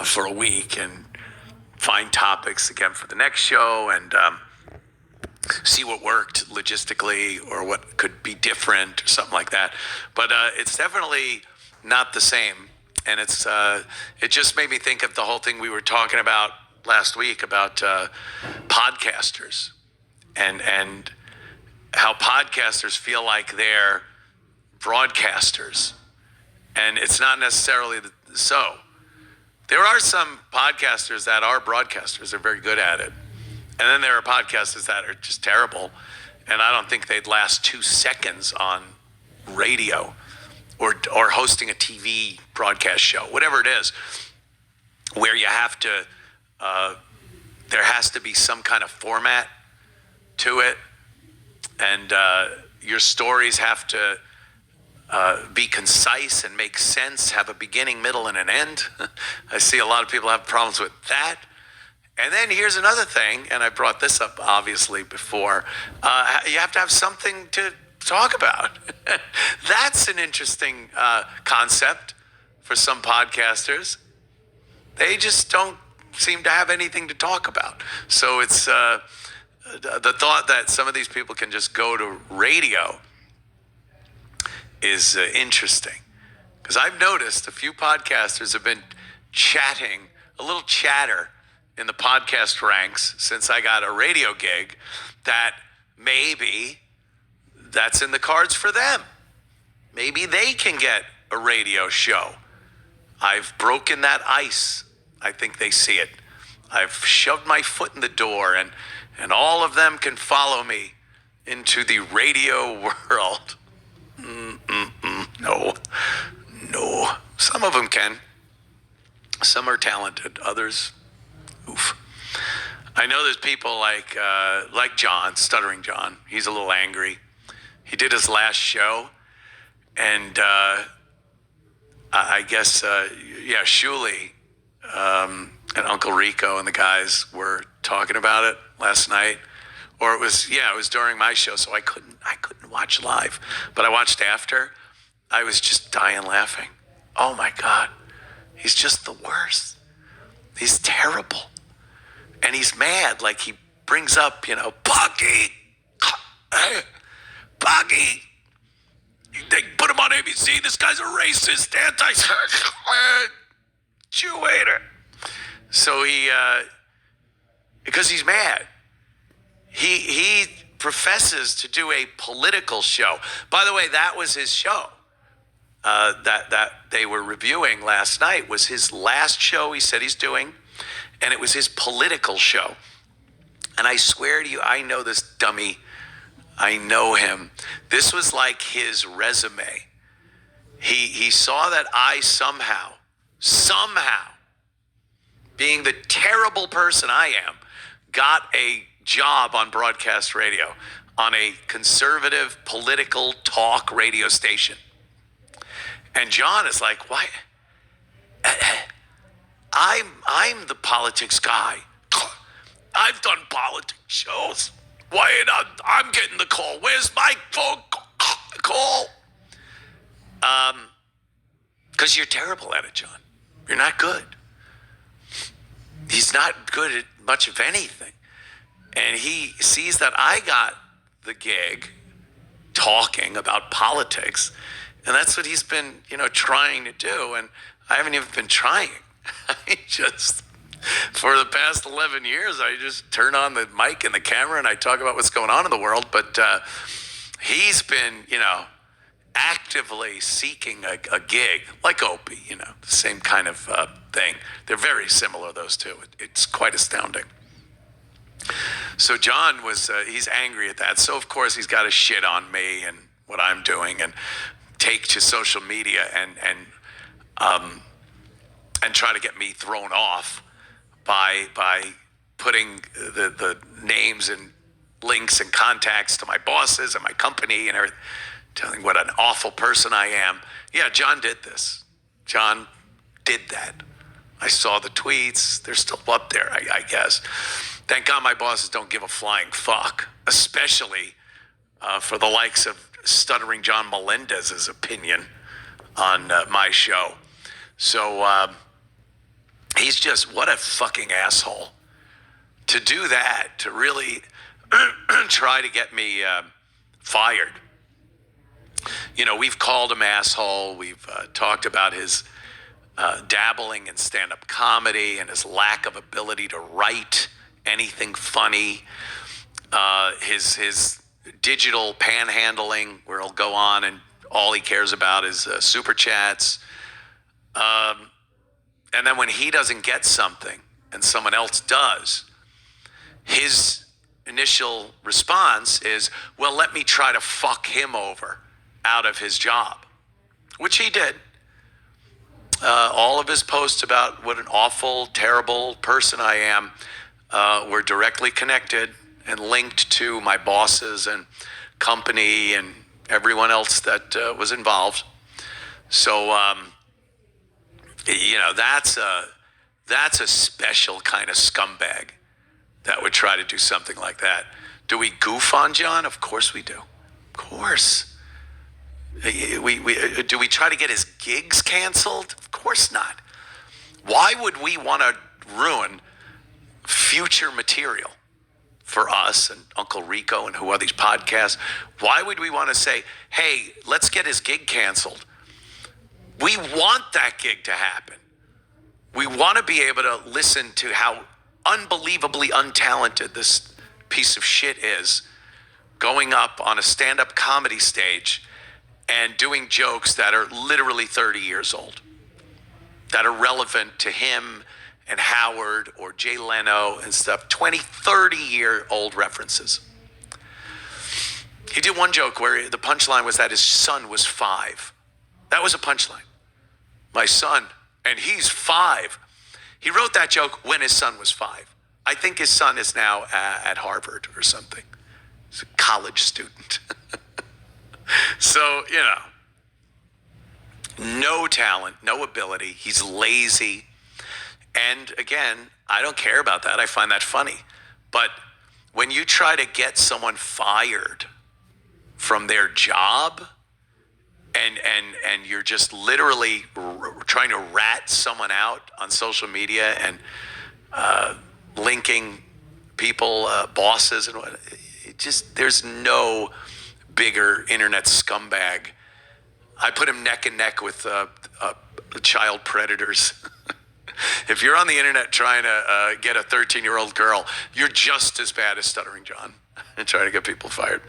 for a week and find topics again for the next show and see what worked logistically or what could be different or something like that. But it's definitely not the same. And it just made me think of the whole thing we were talking about last week about podcasters and how podcasters feel like they're broadcasters. And it's not necessarily so. There are some podcasters that are broadcasters. They're very good at it. And then there are podcasters that are just terrible. And I don't think they'd last 2 seconds on radio or hosting a TV broadcast show, whatever it is, where you have to, there has to be some kind of format to it. And your stories have to be concise and make sense, have a beginning, middle, and an end. I see a lot of people have problems with that. And then here's another thing, and I brought this up obviously before. You have to have something to talk about. That's an interesting concept for some podcasters. They just don't seem to have anything to talk about. So it's the thought that some of these people can just go to radio is interesting. Because I've noticed a few podcasters have been chatting, a little chatter in the podcast ranks since I got a radio gig, that maybe that's in the cards for them. Maybe they can get a radio show. I've broken that ice. I think they see it. I've shoved my foot in the door and all of them can follow me into the radio world. No. Some of them can. Some are talented. Others, oof. I know there's people like John, Stuttering John. He's a little angry. He did his last show, and I guess, Shuli and Uncle Rico and the guys were talking about it last night. Or it was during my show, so I couldn't watch live. But I watched after. I was just dying laughing. Oh my God. He's just the worst. He's terrible. And he's mad, like he brings up, Bucky. Bucky. They put him on ABC. This guy's a racist, Jew hater. So because he's mad. He professes to do a political show. By the way, that was his show that they were reviewing last night. Was his last show he said he's doing, and it was his political show. And I swear to you, I know this dummy. I know him. This was like his resume. He saw that I somehow, being the terrible person I am, got a job on broadcast radio on a conservative political talk radio station. And John is like, why? I'm the politics guy. I've done politics shows. Why I'm getting the call? Where's my phone call? Because you're terrible at it, John. You're not good. He's not good at much of anything. And he sees that I got the gig talking about politics. And that's what he's been, trying to do. And I haven't even been trying. For the past 11 years, I just turn on the mic and the camera and I talk about what's going on in the world. But he's been, actively seeking a gig, like Opie, the same kind of thing. They're very similar, those two. It's quite astounding. So John he's angry at that. So of course he's got to shit on me and what I'm doing and take to social media and try to get me thrown off by putting the names and links and contacts to my bosses and my company and everything, telling what an awful person I am. Yeah, John did this. John did that. I saw the tweets. They're still up there, I guess. Thank God my bosses don't give a flying fuck, especially for the likes of Stuttering John Melendez's opinion on my show. So he's just, what a fucking asshole. To do that, to really try to get me fired. You know, we've called him asshole. We've talked about his dabbling in stand-up comedy and his lack of ability to write anything funny. His digital panhandling, where he'll go on and all he cares about is super chats. And then when he doesn't get something and someone else does, his initial response is, well, let me try to fuck him over out of his job, which he did. All of his posts about what an awful, terrible person I am were directly connected and linked to my bosses and company and everyone else that was involved. So, you know, that's a special kind of scumbag that would try to do something like that. Do we goof on John? Of course we do. Of course. Do we try to get his gigs canceled? Of course not. Why would we want to ruin future material for us and Uncle Rico and who are these podcasts? Why would we want to say, hey, let's get his gig canceled? We want that gig to happen. We want to be able to listen to how unbelievably untalented this piece of shit is, going up on a stand-up comedy stage and doing jokes that are literally 30 years old, that are relevant to him and Howard or Jay Leno and stuff, 20, 30-year-old references. He did one joke where the punchline was that his son was 5. That was a punchline. My son, and he's 5. He wrote that joke when his son was 5. I think his son is now at Harvard or something. He's a college student. So, you know, no talent, no ability. He's lazy. And again, I don't care about that. I find that funny. But when you try to get someone fired from their job and you're just literally trying to rat someone out on social media and linking people, bosses, and what, it just, there's no bigger internet scumbag. I put him neck and neck with child predators. If you're on the internet trying to get a 13-year-old girl, you're just as bad as Stuttering John and trying to get people fired.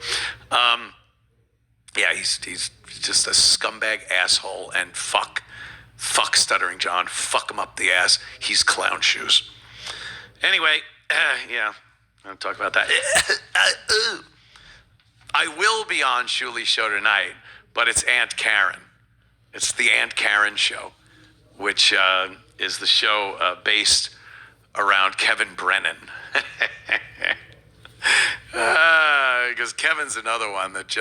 Yeah, he's just a scumbag asshole, and fuck Stuttering John. Fuck him up the ass. He's clown shoes. Anyway, yeah, I'll talk about that. I will be on Shuli's show tonight, but it's Aunt Karen. It's the Aunt Karen show, which is the show based around Kevin Brennan. Because Kevin's another one that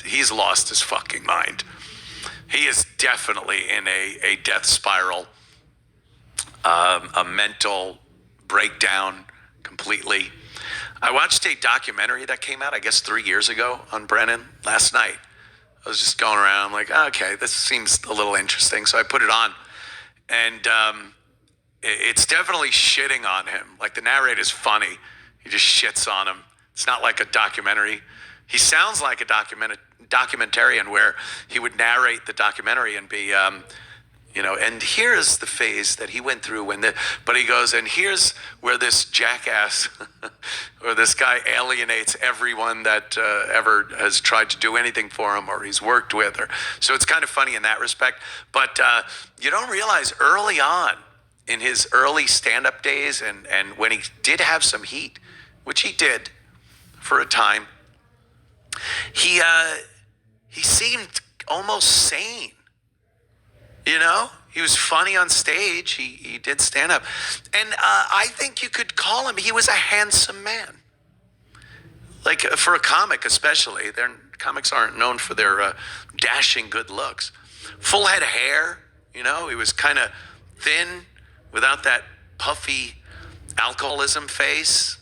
he's lost his fucking mind. He is definitely in a death spiral, a mental breakdown completely. I watched a documentary that came out, I guess 3 years ago on Brennan last night. I was just going around, I'm like, okay, this seems a little interesting. So I put it on, and it's definitely shitting on him. Like, the narrator's funny. He just shits on him. It's not like a documentary. He sounds like a documentarian where he would narrate the documentary and be, and here's the phase that he went through but he goes, and here's where this jackass or this guy alienates everyone that ever has tried to do anything for him or he's worked with. So it's kind of funny in that respect. But you don't realize early on in his early stand-up days and when he did have some heat, which he did for a time, he seemed almost sane. You know, he was funny on stage. He did stand up. And I think you could call him, he was a handsome man. Like, for a comic especially. Comics aren't known for their dashing good looks. Full head of hair, you know, he was kind of thin without that puffy alcoholism face.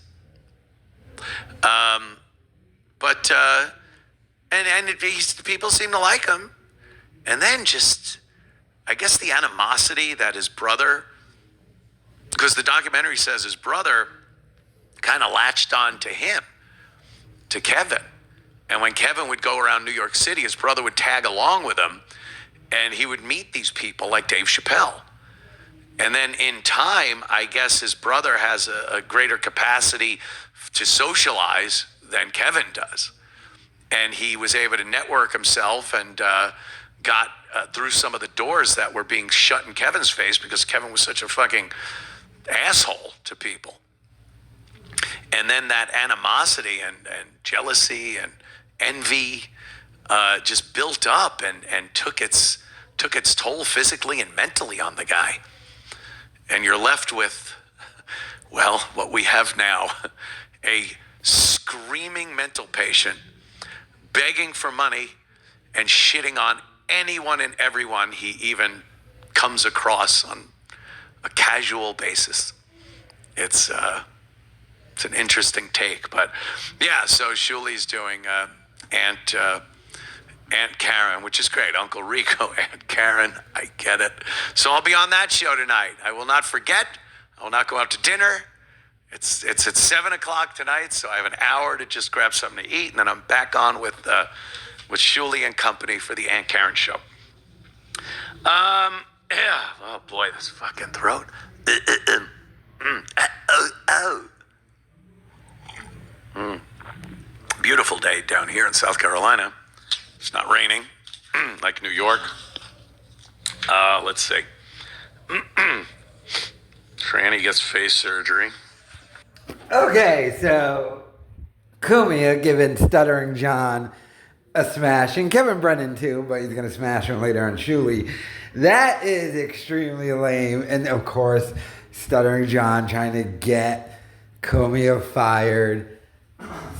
People seem to like him. And then just, I guess the animosity that his brother because the documentary says his brother kind of latched on to him, to Kevin. And when Kevin would go around New York City, his brother would tag along with him, and he would meet these people like Dave Chappelle. And then in time, I guess his brother has a greater capacity to socialize than Kevin does. And he was able to network himself and got through some of the doors that were being shut in Kevin's face because Kevin was such a fucking asshole to people. And then that animosity and jealousy and envy just built up and took its toll physically and mentally on the guy. And you're left with, well, what we have now, a screaming mental patient begging for money and shitting on anyone and everyone he even comes across on a casual basis. It's an interesting take, but yeah. So Shuli's doing Aunt Karen, which is great. Uncle Rico, Aunt Karen, I get it. So I'll be on that show tonight. I will not forget. I will not go out to dinner. It's at 7:00 tonight, so I have an hour to just grab something to eat, and then I'm back on with Shuli and company for the Aunt Karen show. Yeah. Oh boy, this fucking throat. Beautiful day down here in South Carolina. It's not raining like New York. Let's see. Franny gets face surgery. Okay, so Cumia giving Stuttering John a smash, and Kevin Brennan too, but he's going to smash him later on Shuli. That is extremely lame. And of course, Stuttering John trying to get Cumia fired.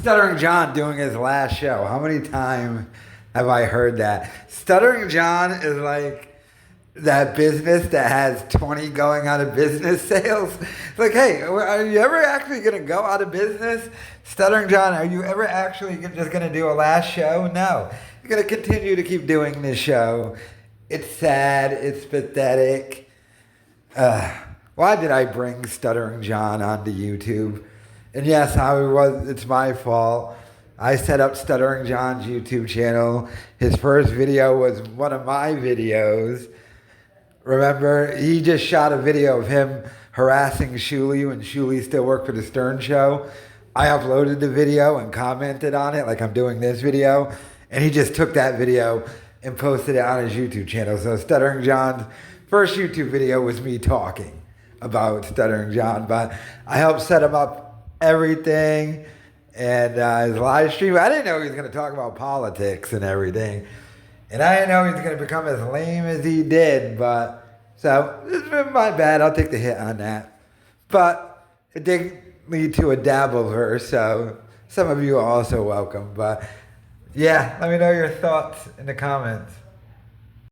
Stuttering John doing his last show. How many times have I heard that? Stuttering John is like that business that has 20 going out of business sales. It's like, hey, are you ever actually going to go out of business? Stuttering John, are you ever actually just going to do a last show? No. You're going to continue to keep doing this show. It's sad. It's pathetic. Why did I bring Stuttering John onto YouTube? And yes, it's my fault. I set up Stuttering John's YouTube channel. His first video was one of my videos. Remember, he just shot a video of him harassing Shuli when Shuli still worked for the Stern Show. I uploaded the video and commented on it like I'm doing this video. And he just took that video and posted it on his YouTube channel. So Stuttering John's first YouTube video was me talking about Stuttering John. But I helped set him up everything. And his live stream, I didn't know he was going to talk about politics and everything. And I didn't know he was going to become as lame as he did, so it's been my bad. I'll take the hit on that. But it did lead to a Dabbleverse, so some of you are also welcome. But yeah, let me know your thoughts in the comments.